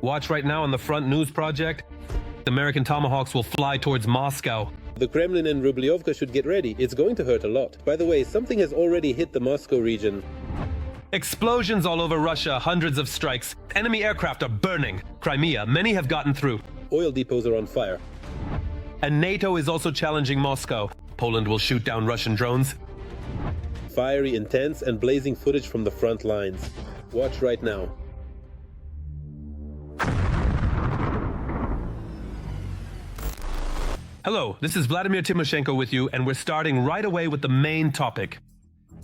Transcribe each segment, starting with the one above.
Watch right now on the Front News Project. American Tomahawks will fly towards Moscow. The Kremlin and Rublyovka should get ready. It's going to hurt a lot. By the way, something has already hit the Moscow region. Explosions all over Russia, hundreds of strikes. Enemy aircraft are burning. Crimea, many have gotten through. Oil depots are on fire. And NATO is also challenging Moscow. Poland will shoot down Russian drones. Fiery, intense, and blazing footage from the front lines. Watch right now. Hello, this is Vladimir Timoshenko with you, and we're starting right away with the main topic.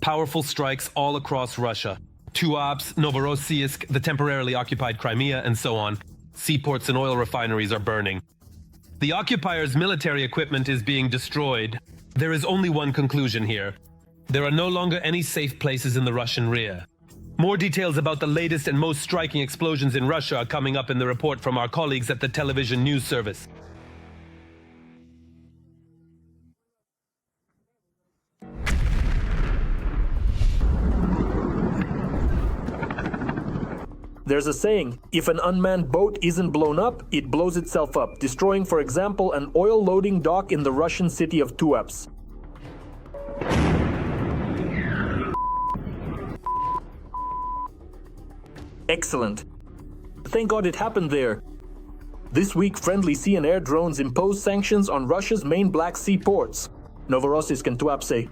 Powerful strikes all across Russia. Tuapse, Novorossiysk, the temporarily occupied Crimea, and so on. Seaports and oil refineries are burning. The occupiers' military equipment is being destroyed. There is only one conclusion here. There are no longer any safe places in the Russian rear. More details about the latest and most striking explosions in Russia are coming up in the report from our colleagues at the television news service. There's a saying, if an unmanned boat isn't blown up, it blows itself up, destroying, for example, an oil loading dock in the Russian city of Tuapse. Excellent. Thank God it happened there. This week, friendly sea and air drones imposed sanctions on Russia's main Black Sea ports, Novorossiysk and Tuapse.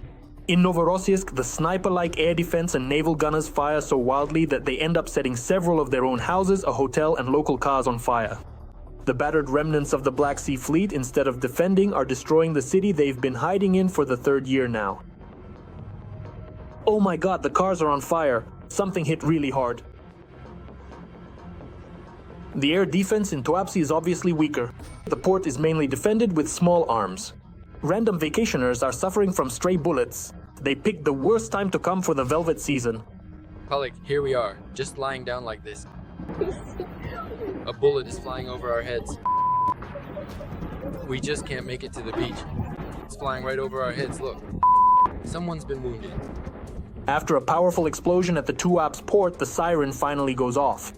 In Novorossiysk, the sniper-like air defense and naval gunners fire so wildly that they end up setting several of their own houses, a hotel, and local cars on fire. The battered remnants of the Black Sea Fleet, instead of defending, are destroying the city they've been hiding in for the third year now. Oh my God, the cars are on fire. Something hit really hard. The air defense in Tuapse is obviously weaker. The port is mainly defended with small arms. Random vacationers are suffering from stray bullets. They picked the worst time to come for the velvet season. Pollock, here we are, just lying down like this. A bullet is flying over our heads. We just can't make it to the beach. It's flying right over our heads, look. Someone's been wounded. After a powerful explosion at the Tuapse port, the siren finally goes off.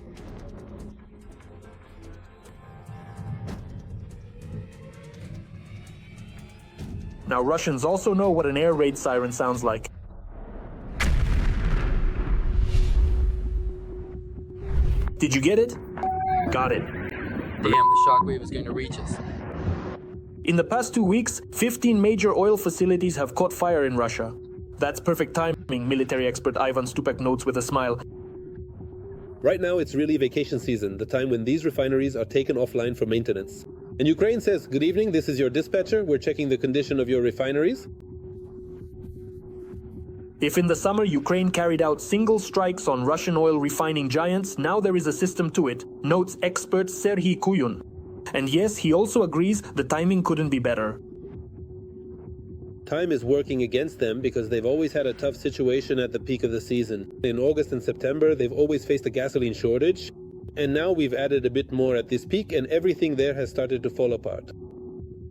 Now Russians also know what an air raid siren sounds like. Did you get it? Got it. Damn, the shockwave is going to reach us. In the past 2 weeks, 15 major oil facilities have caught fire in Russia. That's perfect timing, military expert Ivan Stupek notes with a smile. Right now it's really vacation season, the time when these refineries are taken offline for maintenance. And Ukraine says, good evening, this is your dispatcher. We're checking the condition of your refineries. If in the summer Ukraine carried out single strikes on Russian oil refining giants, now there is a system to it, notes expert Serhiy Kuyun. And yes, he also agrees the timing couldn't be better. Time is working against them because they've always had a tough situation at the peak of the season. In August and September, they've always faced a gasoline shortage. And now we've added a bit more at this peak and everything there has started to fall apart.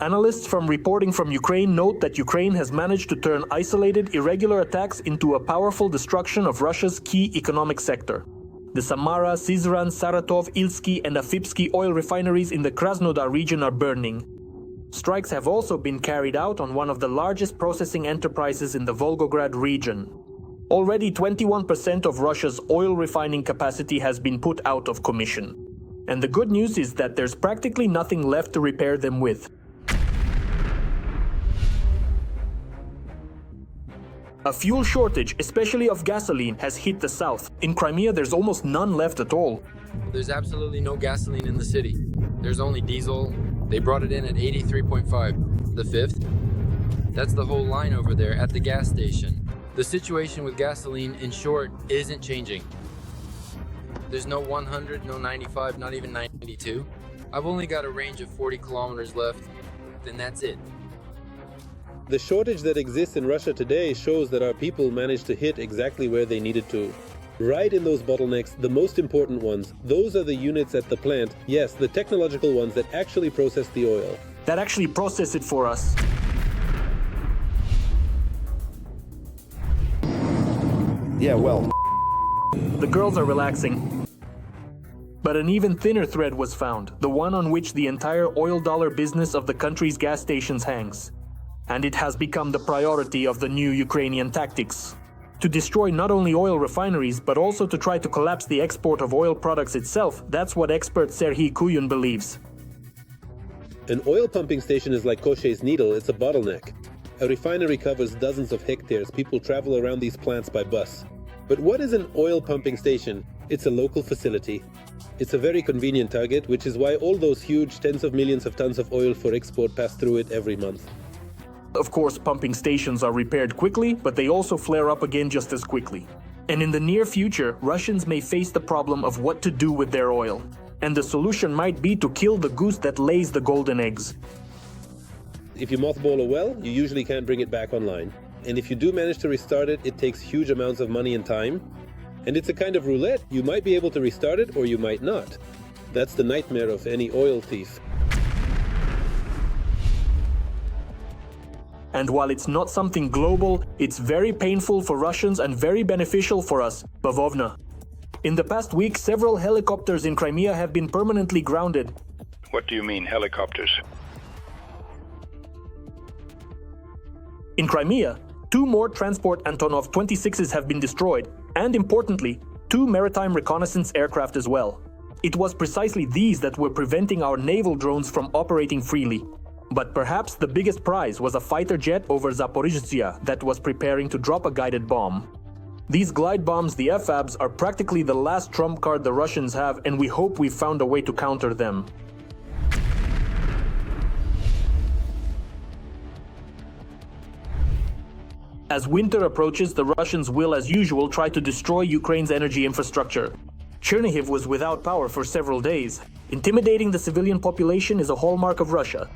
Analysts from reporting from Ukraine note that Ukraine has managed to turn isolated, irregular attacks into a powerful destruction of Russia's key economic sector. The Samara, Syzran, Saratov, Ilsky and Afipsky oil refineries in the Krasnodar region are burning. Strikes have also been carried out on one of the largest processing enterprises in the Volgograd region. Already 21% of Russia's oil refining capacity has been put out of commission. And the good news is that there's practically nothing left to repair them with. A fuel shortage, especially of gasoline, has hit the south. In Crimea, there's almost none left at all. There's absolutely no gasoline in the city. There's only diesel. They brought it in at 83.5. The fifth? That's the whole line over there at the gas station. The situation with gasoline, in short, isn't changing. There's no 100, no 95, not even 92. I've only got a range of 40 kilometers left, then that's it. The shortage that exists in Russia today shows that our people managed to hit exactly where they needed to. Right in those bottlenecks, the most important ones, those are the units at the plant, yes, the technological ones that actually process the oil. That actually process it for us. Yeah, well. The girls are relaxing. But an even thinner thread was found, the one on which the entire oil dollar business of the country's gas stations hangs. And it has become the priority of the new Ukrainian tactics. To destroy not only oil refineries, but also to try to collapse the export of oil products itself, that's what expert Serhiy Kuyun believes. An oil pumping station is like Koshay's needle, it's a bottleneck. A refinery covers dozens of hectares, people travel around these plants by bus. But what is an oil pumping station? It's a local facility. It's a very convenient target, which is why all those huge tens of millions of tons of oil for export pass through it every month. Of course, pumping stations are repaired quickly, but they also flare up again just as quickly. And in the near future, Russians may face the problem of what to do with their oil. And the solution might be to kill the goose that lays the golden eggs. If you mothball a well, you usually can't bring it back online. And if you do manage to restart it, it takes huge amounts of money and time. And it's a kind of roulette. You might be able to restart it or you might not. That's the nightmare of any oil thief. And while it's not something global, it's very painful for Russians and very beneficial for us, Bavovna. In the past week, several helicopters in Crimea have been permanently grounded. What do you mean, helicopters? In Crimea, 2 more transport Antonov 26s have been destroyed, and importantly, 2 maritime reconnaissance aircraft as well. It was precisely these that were preventing our naval drones from operating freely. But perhaps the biggest prize was a fighter jet over Zaporizhzhia that was preparing to drop a guided bomb. These glide bombs, the FABs, are practically the last trump card the Russians have, and we hope we've found a way to counter them. As winter approaches, the Russians will, as usual, try to destroy Ukraine's energy infrastructure. Chernihiv was without power for several days. Intimidating the civilian population is a hallmark of Russia.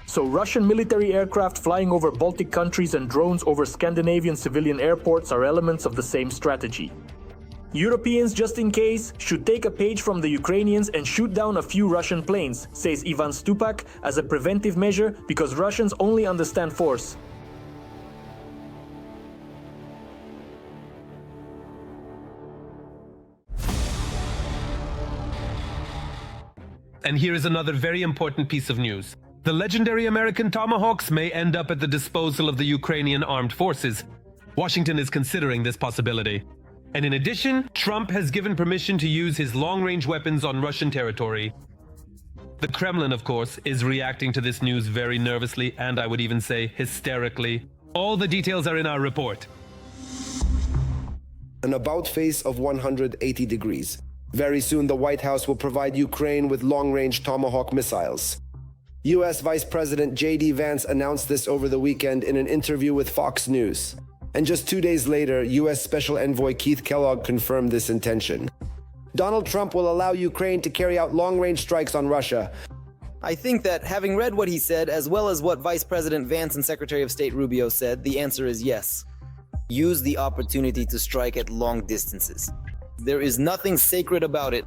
So Russian military aircraft flying over Baltic countries and drones over Scandinavian civilian airports are elements of the same strategy. Europeans, just in case, should take a page from the Ukrainians and shoot down a few Russian planes, says Ivan Stupak, as a preventive measure because Russians only understand force. And here is another very important piece of news. The legendary American Tomahawks may end up at the disposal of the Ukrainian armed forces. Washington is considering this possibility. And in addition, Trump has given permission to use his long-range weapons on Russian territory. The Kremlin, of course, is reacting to this news very nervously, and I would even say hysterically. All the details are in our report. An about face of 180 degrees. Very soon, the White House will provide Ukraine with long-range Tomahawk missiles. U.S. Vice President J.D. Vance announced this over the weekend in an interview with Fox News. And just 2 days later, U.S. Special Envoy Keith Kellogg confirmed this intention. Donald Trump will allow Ukraine to carry out long-range strikes on Russia. I think that, having read what he said, as well as what Vice President Vance and Secretary of State Rubio said, the answer is yes. Use the opportunity to strike at long distances. There is nothing sacred about it.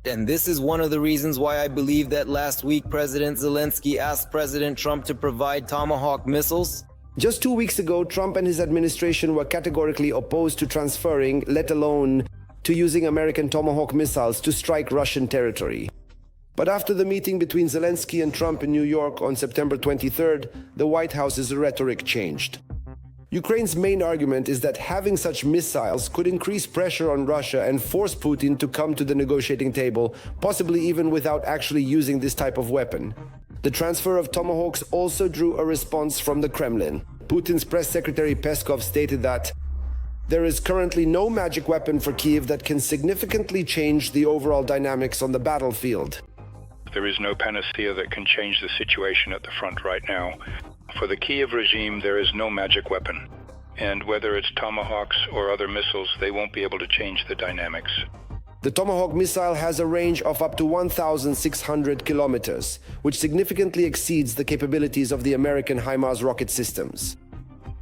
And this is one of the reasons why I believe that last week President Zelensky asked President Trump to provide Tomahawk missiles. Just 2 weeks ago, Trump and his administration were categorically opposed to transferring, let alone to using American Tomahawk missiles to strike Russian territory. But after the meeting between Zelensky and Trump in New York on September 23rd, the White House's rhetoric changed. Ukraine's main argument is that having such missiles could increase pressure on Russia and force Putin to come to the negotiating table, possibly even without actually using this type of weapon. The transfer of Tomahawks also drew a response from the Kremlin. Putin's press secretary Peskov stated that there is currently no magic weapon for Kyiv that can significantly change the overall dynamics on the battlefield. There is no panacea that can change the situation at the front right now. For the Kyiv regime, there is no magic weapon. And whether it's Tomahawks or other missiles, they won't be able to change the dynamics. The Tomahawk missile has a range of up to 1,600 kilometers, which significantly exceeds the capabilities of the American HIMARS rocket systems,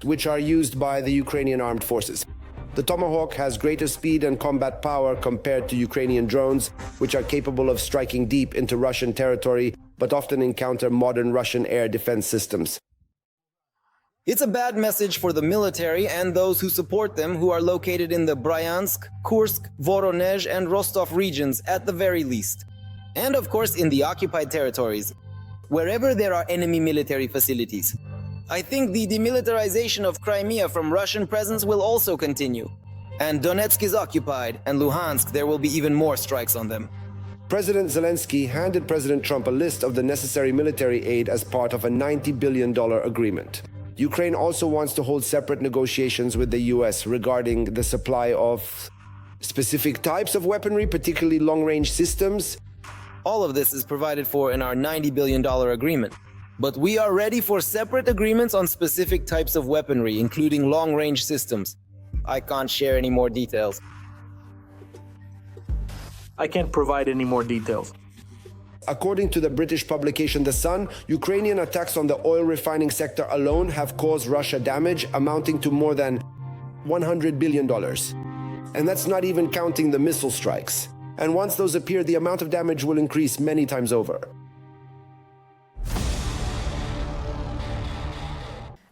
which are used by the Ukrainian armed forces. The Tomahawk has greater speed and combat power compared to Ukrainian drones, which are capable of striking deep into Russian territory, but often encounter modern Russian air defense systems. It's a bad message for the military and those who support them who are located in the Bryansk, Kursk, Voronezh, and Rostov regions at the very least. And of course in the occupied territories, wherever there are enemy military facilities. I think the demilitarization of Crimea from Russian presence will also continue. And Donetsk is occupied, and Luhansk, there will be even more strikes on them. President Zelensky handed President Trump a list of the necessary military aid as part of a $90 billion agreement. Ukraine also wants to hold separate negotiations with the US regarding the supply of specific types of weaponry, particularly long-range systems. All of this is provided for in our $90 billion agreement. But we are ready for separate agreements on specific types of weaponry, including long-range systems. I can't share any more details. I can't provide any more details. According to the British publication The Sun, Ukrainian attacks on the oil refining sector alone have caused Russia damage amounting to more than $100 billion. And that's not even counting the missile strikes. And once those appear, the amount of damage will increase many times over.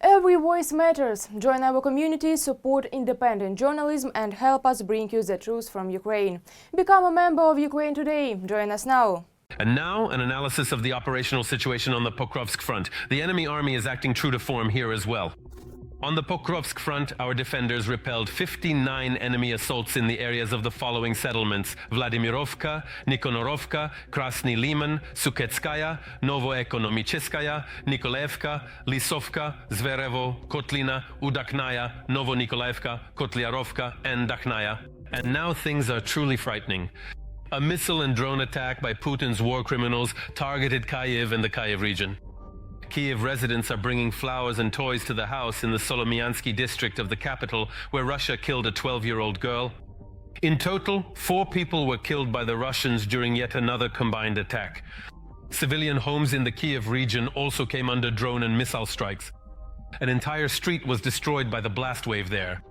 Every voice matters. Join our community, support independent journalism and help us bring you the truth from Ukraine. Become a member of Ukraine today. Join us now. And now, an analysis of the operational situation on the Pokrovsk front. The enemy army is acting true to form here as well. On the Pokrovsk front, our defenders repelled 59 enemy assaults in the areas of the following settlements: Vladimirovka, Nikonorovka, Krasny Liman, Suketskaya, Novoekonomicheskaya, Nikolaevka, Lisovka, Zverevo, Kotlina, Udaknaya, Novonikolayevka, Kotliarovka, and Dakhnaya. And now things are truly frightening. A missile and drone attack by Putin's war criminals targeted Kyiv and the Kyiv region. Kyiv residents are bringing flowers and toys to the house in the Solomiansky district of the capital, where Russia killed a 12-year-old girl. In total, 4 people were killed by the Russians during yet another combined attack. Civilian homes in the Kyiv region also came under drone and missile strikes. An entire street was destroyed by the blast wave there.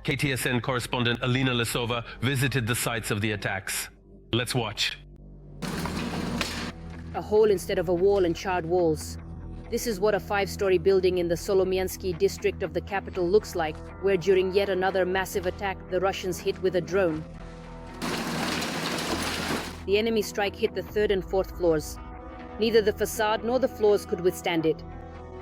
KTSN correspondent Alina Lisova visited the sites of the attacks. Let's watch. A hole instead of a wall and charred walls. This is what a 5-story building in the Solomiansky district of the capital looks like, where during yet another massive attack, the Russians hit with a drone. The enemy strike hit the 3rd and 4th floors. Neither the facade nor the floors could withstand it.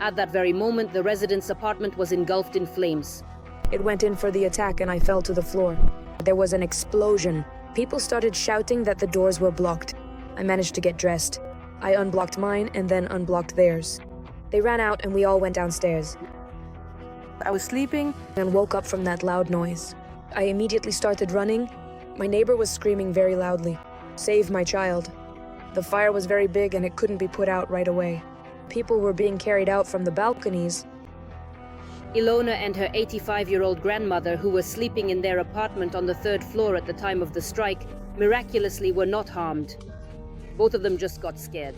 At that very moment, the resident's apartment was engulfed in flames. It went in for the attack and I fell to the floor. There was an explosion. People started shouting that the doors were blocked. I managed to get dressed. I unblocked mine and then unblocked theirs. They ran out and we all went downstairs. I was sleeping and woke up from that loud noise. I immediately started running. My neighbor was screaming very loudly, "Save my child." The fire was very big and it couldn't be put out right away. People were being carried out from the balconies. Ilona and her 85-year-old grandmother, who were sleeping in their apartment on the 3rd floor at the time of the strike, miraculously were not harmed. Both of them just got scared.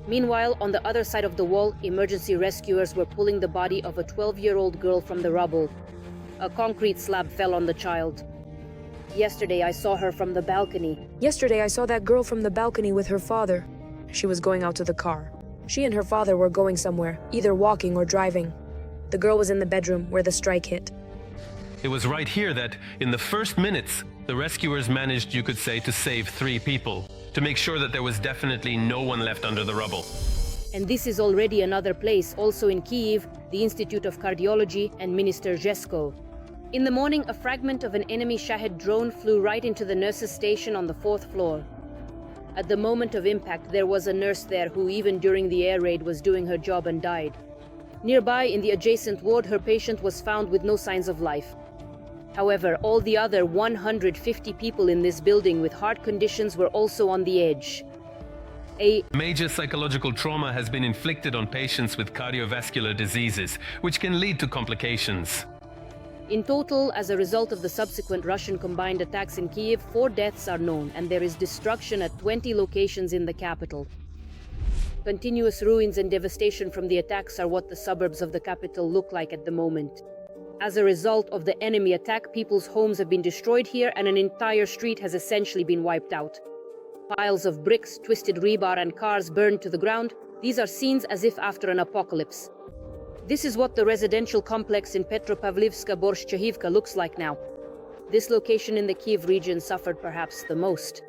Meanwhile, on the other side of the wall, emergency rescuers were pulling the body of a 12-year-old girl from the rubble. A concrete slab fell on the child. Yesterday, I saw her from the balcony. Yesterday, I saw that girl from the balcony with her father. She was going out to the car. She and her father were going somewhere, either walking or driving. The girl was in the bedroom where the strike hit. It was right here that, in the first minutes, the rescuers managed, you could say, to save 3 people, to make sure that there was definitely no one left under the rubble. And this is already another place, also in Kyiv, the Institute of Cardiology and Minister Zhesko. In the morning, a fragment of an enemy Shahed drone flew right into the nurses' station on the 4th floor. At the moment of impact, there was a nurse there who, even during the air raid, was doing her job and died. Nearby, in the adjacent ward, her patient was found with no signs of life. However, all the other 150 people in this building with heart conditions were also on the edge. A major psychological trauma has been inflicted on patients with cardiovascular diseases, which can lead to complications. In total, as a result of the subsequent Russian combined attacks in Kyiv, 4 deaths are known, and there is destruction at 20 locations in the capital. Continuous ruins and devastation from the attacks are what the suburbs of the capital look like at the moment. As a result of the enemy attack, people's homes have been destroyed here and an entire street has essentially been wiped out. Piles of bricks, twisted rebar and cars burned to the ground. These are scenes as if after an apocalypse. This is what the residential complex in Petropavlivska-Borshchahivka looks like now. This location in the Kiev region suffered perhaps the most.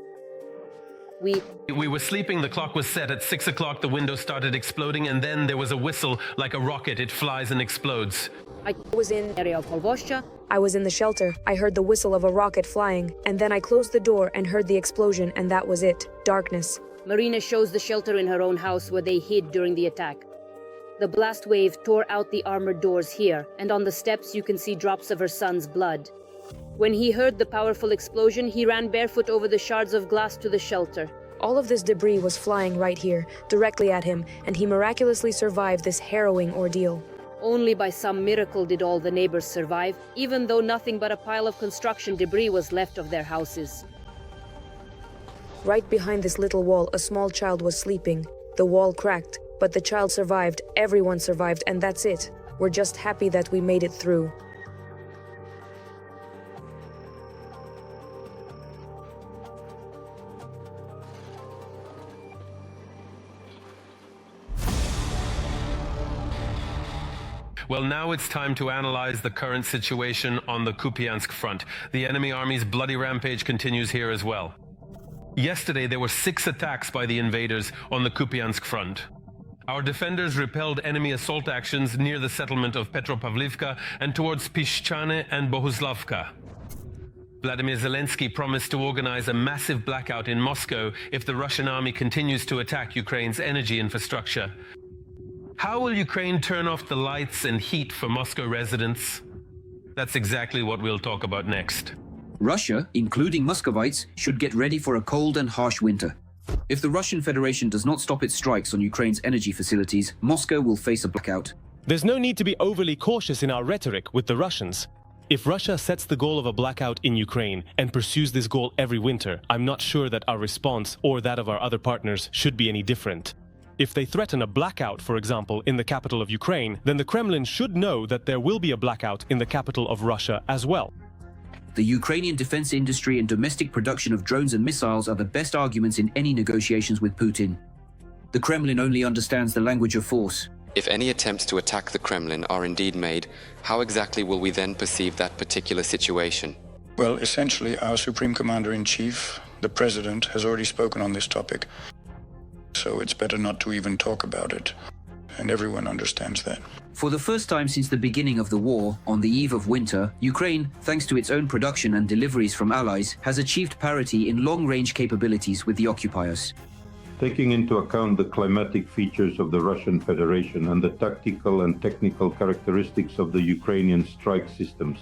We were sleeping, the clock was set at 6 o'clock, the window started exploding, and then there was a whistle like a rocket, it flies and explodes. I was in the area of Polvoshcha. I was in the shelter. I heard the whistle of a rocket flying, and then I closed the door and heard the explosion, and that was it. Darkness. Marina shows the shelter in her own house where they hid during the attack. The blast wave tore out the armored doors here, and on the steps you can see drops of her son's blood. When he heard the powerful explosion, he ran barefoot over the shards of glass to the shelter. All of this debris was flying right here, directly at him, and he miraculously survived this harrowing ordeal. Only by some miracle did all the neighbors survive, even though nothing but a pile of construction debris was left of their houses. Right behind this little wall, a small child was sleeping. The wall cracked, but the child survived, everyone survived, and that's it. We're just happy that we made it through. Well, now it's time to analyze the current situation on the Kupiansk front. The enemy army's bloody rampage continues here as well. Yesterday, there were 6 attacks by the invaders on the Kupiansk front. Our defenders repelled enemy assault actions near the settlement of Petropavlivka and towards Pischane and Bohuslavka. Vladimir Zelensky promised to organize a massive blackout in Moscow if the Russian army continues to attack Ukraine's energy infrastructure. How will Ukraine turn off the lights and heat for Moscow residents? That's exactly what we'll talk about next. Russia, including Muscovites, should get ready for a cold and harsh winter. If the Russian Federation does not stop its strikes on Ukraine's energy facilities, Moscow will face a blackout. There's no need to be overly cautious in our rhetoric with the Russians. If Russia sets the goal of a blackout in Ukraine and pursues this goal every winter, I'm not sure that our response or that of our other partners should be any different. If they threaten a blackout, for example, in the capital of Ukraine, then the Kremlin should know that there will be a blackout in the capital of Russia as well. The Ukrainian defense industry and domestic production of drones and missiles are the best arguments in any negotiations with Putin. The Kremlin only understands the language of force. If any attempts to attack the Kremlin are indeed made, how exactly will we then perceive that particular situation? Well, essentially, our Supreme Commander-in-Chief, the President, has already spoken on this topic. So it's better not to even talk about it. And everyone understands that. For the first time since the beginning of the war, on the eve of winter, Ukraine, thanks to its own production and deliveries from allies, has achieved parity in long-range capabilities with the occupiers. Taking into account the climatic features of the Russian Federation and the tactical and technical characteristics of the Ukrainian strike systems,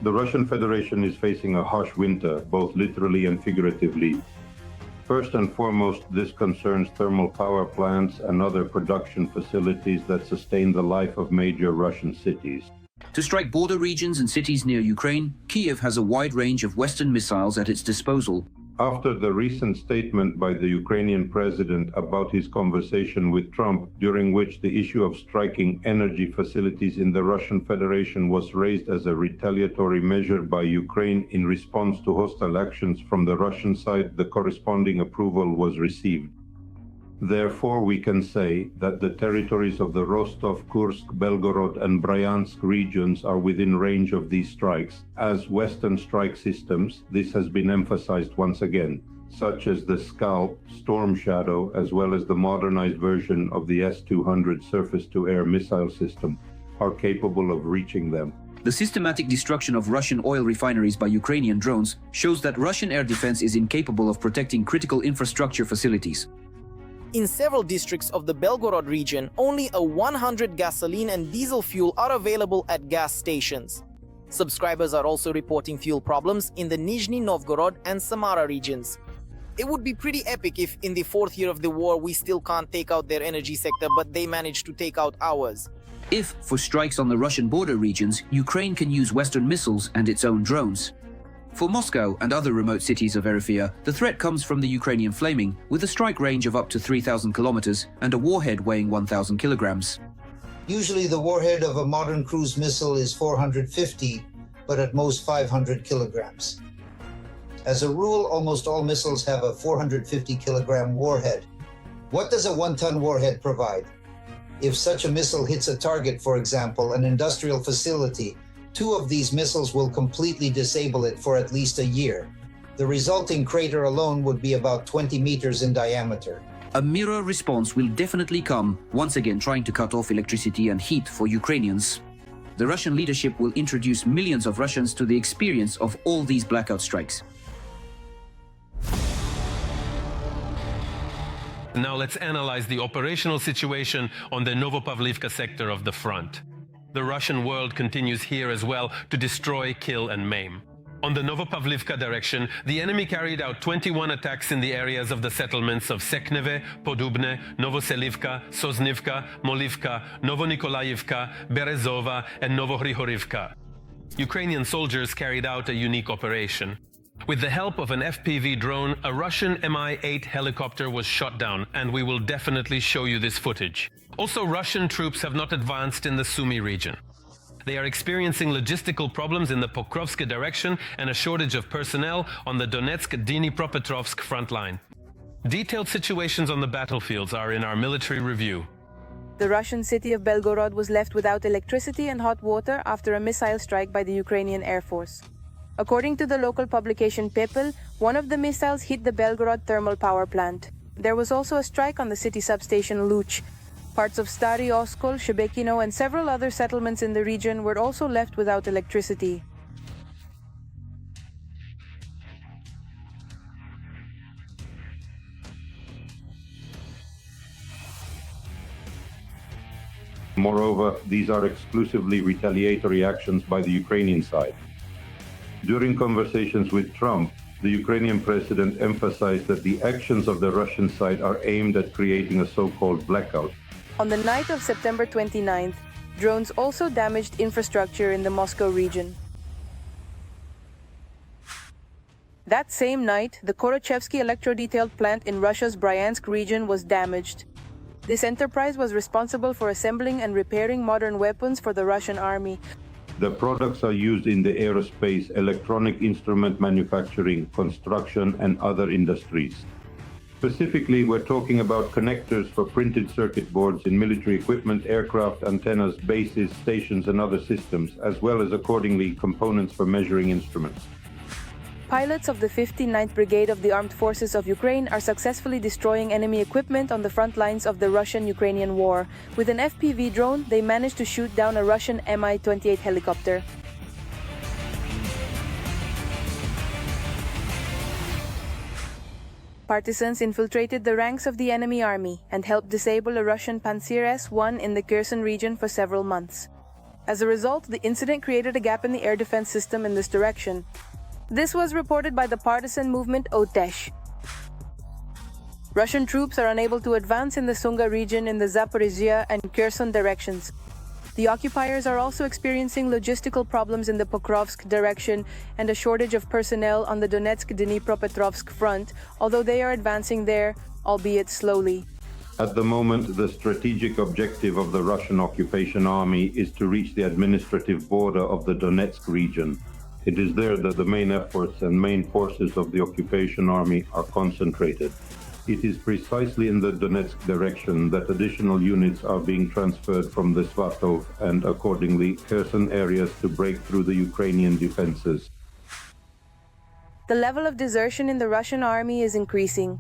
the Russian Federation is facing a harsh winter, both literally and figuratively. First and foremost, this concerns thermal power plants and other production facilities that sustain the life of major Russian cities. To strike border regions and cities near Ukraine, Kiev has a wide range of Western missiles at its disposal. After the recent statement by the Ukrainian president about his conversation with Trump, during which the issue of striking energy facilities in the Russian Federation was raised as a retaliatory measure by Ukraine in response to hostile actions from the Russian side, the corresponding approval was received. Therefore, we can say that the territories of the Rostov, Kursk, Belgorod, and Bryansk regions are within range of these strikes. As Western strike systems, this has been emphasized once again, such as the Scalp, Storm Shadow, as well as the modernized version of the S-200 surface-to-air missile system, are capable of reaching them. The systematic destruction of Russian oil refineries by Ukrainian drones shows that Russian air defense is incapable of protecting critical infrastructure facilities. In several districts of the Belgorod region, only a 100 gasoline and diesel fuel are available at gas stations. Subscribers are also reporting fuel problems in the Nizhny Novgorod and Samara regions. It would be pretty epic if in the 4th year of the war we still can't take out their energy sector, but they managed to take out ours. If, for strikes on the Russian border regions, Ukraine can use Western missiles and its own drones. For Moscow and other remote cities of Erythrea, the threat comes from the Ukrainian flaming, with a strike range of up to 3,000 kilometers and a warhead weighing 1,000 kilograms. Usually the warhead of a modern cruise missile is 450, but at most 500 kilograms. As a rule, almost all missiles have a 450 kilogram warhead. What does a 1-ton warhead provide? If such a missile hits a target, for example, an industrial facility, 2 of these missiles will completely disable it for at least a year. The resulting crater alone would be about 20 meters in diameter. A mirror response will definitely come, once again trying to cut off electricity and heat for Ukrainians. The Russian leadership will introduce millions of Russians to the experience of all these blackout strikes. Now let's analyze the operational situation on the Novopavlivka sector of the front. The Russian world continues here as well to destroy, kill and maim. On the Novopavlivka direction, the enemy carried out 21 attacks in the areas of the settlements of Sekneve, Podubne, Novoselivka, Sosnivka, Molivka, Novonikolayivka, Berezova and Novohrihorivka. Ukrainian soldiers carried out a unique operation. With the help of an FPV drone, a Russian Mi-8 helicopter was shot down, and we will definitely show you this footage. Also, Russian troops have not advanced in the Sumy region. They are experiencing logistical problems in the Pokrovsk direction and a shortage of personnel on the Donetsk-Dnipropetrovsk front line. Detailed situations on the battlefields are in our military review. The Russian city of Belgorod was left without electricity and hot water after a missile strike by the Ukrainian Air Force. According to the local publication Pepel, one of the missiles hit the Belgorod thermal power plant. There was also a strike on the city substation Luch. Parts of Stary Oskol, Shebekino and several other settlements in the region were also left without electricity. Moreover, these are exclusively retaliatory actions by the Ukrainian side. During conversations with Trump, the Ukrainian president emphasized that the actions of the Russian side are aimed at creating a so-called blackout. On the night of September 29th, drones also damaged infrastructure in the Moscow region. That same night, the Korochevsky electro-detailed plant in Russia's Bryansk region was damaged. This enterprise was responsible for assembling and repairing modern weapons for the Russian army. The products are used in the aerospace, electronic instrument manufacturing, construction, and other industries. Specifically, we're talking about connectors for printed circuit boards in military equipment, aircraft, antennas, bases, stations, and other systems, as well as accordingly components for measuring instruments. Pilots of the 59th Brigade of the Armed Forces of Ukraine are successfully destroying enemy equipment on the front lines of the Russian-Ukrainian war. With an FPV drone, they managed to shoot down a Russian Mi-28 helicopter. Partisans infiltrated the ranks of the enemy army and helped disable a Russian Pantsir S-1 in the Kherson region for several months. As a result, the incident created a gap in the air defense system in this direction. This was reported by the partisan movement Otesh. Russian troops are unable to advance in the Sunga region in the Zaporizhia and Kherson directions. The occupiers are also experiencing logistical problems in the Pokrovsk direction and a shortage of personnel on the Donetsk-Dnipropetrovsk front, although they are advancing there, albeit slowly. At the moment, the strategic objective of the Russian occupation army is to reach the administrative border of the Donetsk region. It is there that the main efforts and main forces of the occupation army are concentrated. It is precisely in the Donetsk direction that additional units are being transferred from the Svatov and accordingly Kherson areas to break through the Ukrainian defenses. The level of desertion in the Russian army is increasing.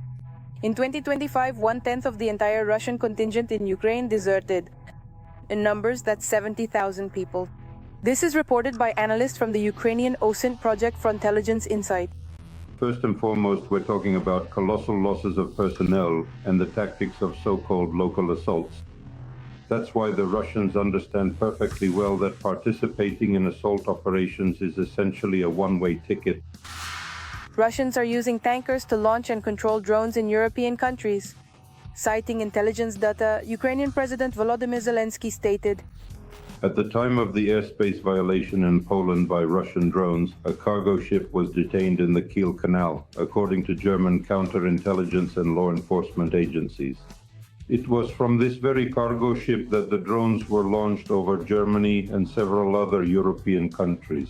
In 2025, 1/10 of the entire Russian contingent in Ukraine deserted. In numbers, that's 70,000 people. This is reported by analysts from the Ukrainian OSINT project for intelligence insight. First and foremost, we're talking about colossal losses of personnel and the tactics of so-called local assaults. That's why the Russians understand perfectly well that participating in assault operations is essentially a one-way ticket. Russians are using tankers to launch and control drones in European countries. Citing intelligence data, Ukrainian President Volodymyr Zelensky stated, At the time of the airspace violation in Poland by Russian drones, a cargo ship was detained in the Kiel Canal, according to German counterintelligence and law enforcement agencies. It was from this very cargo ship that the drones were launched over Germany and several other European countries.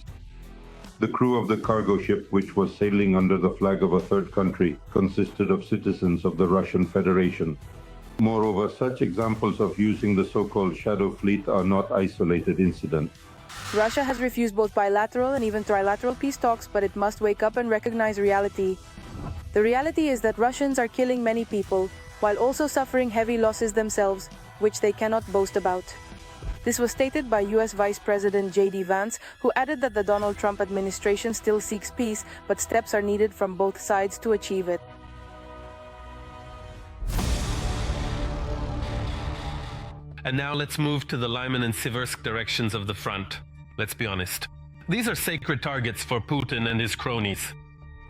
The crew of the cargo ship, which was sailing under the flag of a third country, consisted of citizens of the Russian Federation. Moreover, such examples of using the so-called shadow fleet are not isolated incidents. Russia has refused both bilateral and even trilateral peace talks, but it must wake up and recognize reality. The reality is that Russians are killing many people, while also suffering heavy losses themselves, which they cannot boast about. This was stated by US Vice President J.D. Vance, who added that the Donald Trump administration still seeks peace, but steps are needed from both sides to achieve it. And now let's move to the Lyman and Siversk directions of the front. Let's be honest. These are sacred targets for Putin and his cronies.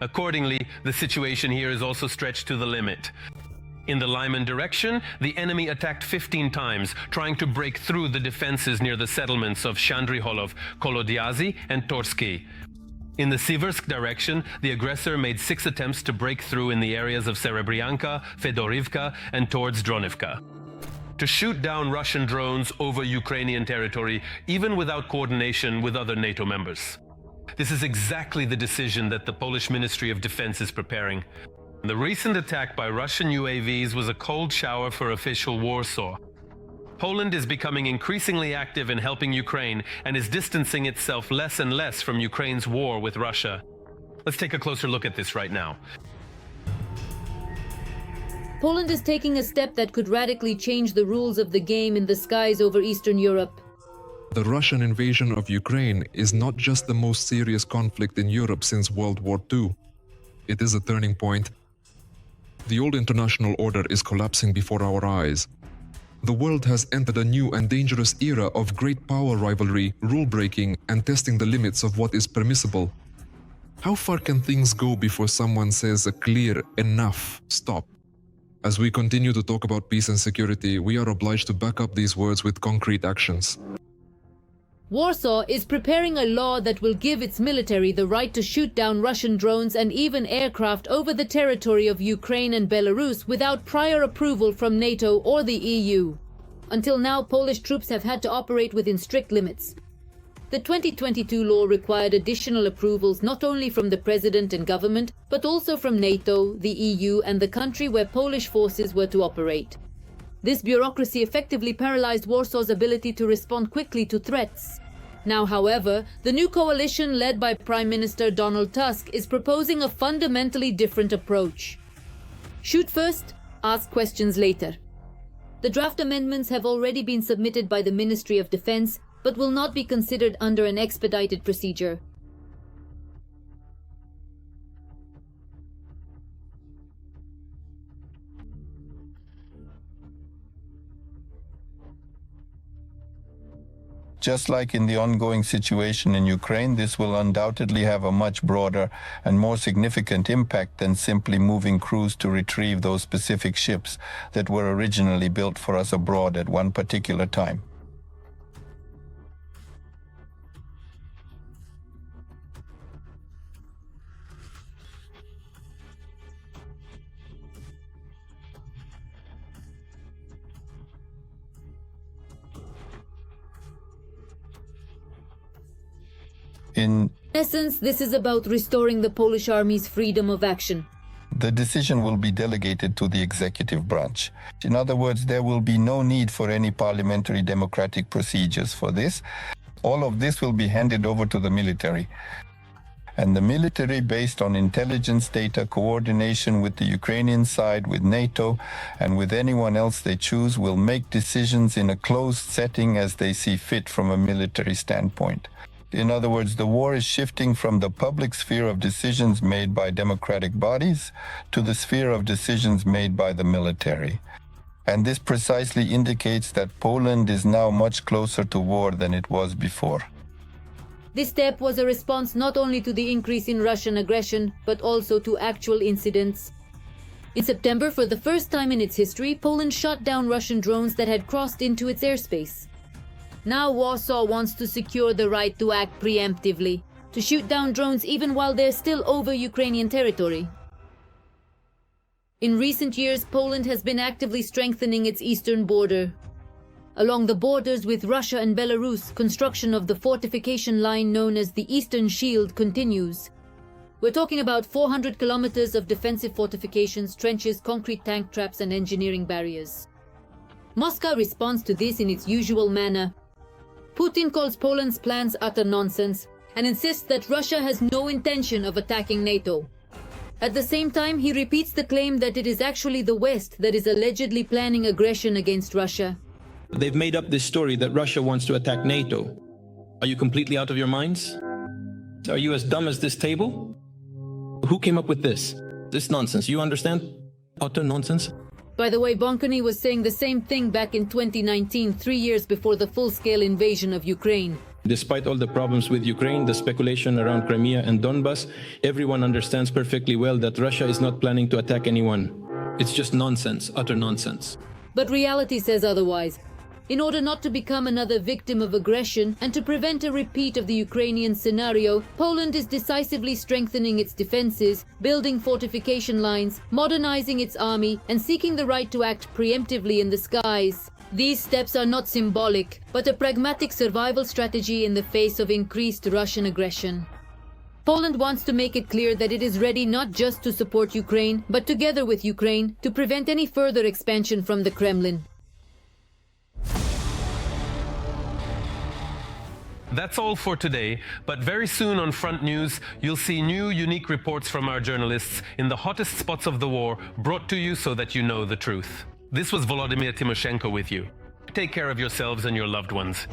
Accordingly, the situation here is also stretched to the limit. In the Lyman direction, the enemy attacked 15 times, trying to break through the defenses near the settlements of Shandryholov, Kolodyazy, and Torsky. In the Siversk direction, the aggressor made 6 attempts to break through in the areas of Serebryanka, Fedorivka, and towards Dronivka. To shoot down Russian drones over Ukrainian territory, even without coordination with other NATO members. This is exactly the decision that the Polish Ministry of Defense is preparing. The recent attack by Russian UAVs was a cold shower for official Warsaw. Poland is becoming increasingly active in helping Ukraine and is distancing itself less and less from Ukraine's war with Russia. Let's take a closer look at this right now. Poland is taking a step that could radically change the rules of the game in the skies over Eastern Europe. The Russian invasion of Ukraine is not just the most serious conflict in Europe since World War II. It is a turning point. The old international order is collapsing before our eyes. The world has entered a new and dangerous era of great power rivalry, rule-breaking, and testing the limits of what is permissible. How far can things go before someone says a clear enough stop? As we continue to talk about peace and security, we are obliged to back up these words with concrete actions. Warsaw is preparing a law that will give its military the right to shoot down Russian drones and even aircraft over the territory of Ukraine and Belarus without prior approval from NATO or the EU. Until now, Polish troops have had to operate within strict limits. The 2022 law required additional approvals not only from the president and government, but also from NATO, the EU, and the country where Polish forces were to operate. This bureaucracy effectively paralyzed Warsaw's ability to respond quickly to threats. Now, however, the new coalition led by Prime Minister Donald Tusk is proposing a fundamentally different approach. Shoot first, ask questions later. The draft amendments have already been submitted by the Ministry of Defense, but will not be considered under an expedited procedure. Just like in the ongoing situation in Ukraine, this will undoubtedly have a much broader and more significant impact than simply moving crews to retrieve those specific ships that were originally built for us abroad at one particular time. In essence, this is about restoring the Polish army's freedom of action. The decision will be delegated to the executive branch. In other words, there will be no need for any parliamentary democratic procedures for this. All of this will be handed over to the military. And the military, based on intelligence data, coordination with the Ukrainian side, with NATO, and with anyone else they choose, will make decisions in a closed setting as they see fit from a military standpoint. In other words, the war is shifting from the public sphere of decisions made by democratic bodies to the sphere of decisions made by the military. And this precisely indicates that Poland is now much closer to war than it was before. This step was a response not only to the increase in Russian aggression, but also to actual incidents. In September, for the first time in its history, Poland shot down Russian drones that had crossed into its airspace. Now Warsaw wants to secure the right to act preemptively, to shoot down drones even while they're still over Ukrainian territory. In recent years, Poland has been actively strengthening its eastern border. Along the borders with Russia and Belarus, construction of the fortification line known as the Eastern Shield continues. We're talking about 400 kilometers of defensive fortifications, trenches, concrete tank traps, and engineering barriers. Moscow responds to this in its usual manner. Putin calls Poland's plans utter nonsense and insists that Russia has no intention of attacking NATO. At the same time, he repeats the claim that it is actually the West that is allegedly planning aggression against Russia. They've made up this story that Russia wants to attack NATO. Are you completely out of your minds? Are you as dumb as this table? Who came up with this? This nonsense, you understand? Utter nonsense. By the way, Bonkany was saying the same thing back in 2019, 3 years before the full-scale invasion of Ukraine. Despite all the problems with Ukraine, the speculation around Crimea and Donbas, everyone understands perfectly well that Russia is not planning to attack anyone. It's just nonsense, utter nonsense. But reality says otherwise. In order not to become another victim of aggression and to prevent a repeat of the Ukrainian scenario, Poland is decisively strengthening its defenses, building fortification lines, modernizing its army, and seeking the right to act preemptively in the skies. These steps are not symbolic, but a pragmatic survival strategy in the face of increased Russian aggression. Poland wants to make it clear that it is ready not just to support Ukraine, but together with Ukraine, to prevent any further expansion from the Kremlin. That's all for today, but very soon on Front News, you'll see new, unique reports from our journalists in the hottest spots of the war, brought to you so that you know the truth. This was Volodymyr Tymoshenko with you. Take care of yourselves and your loved ones.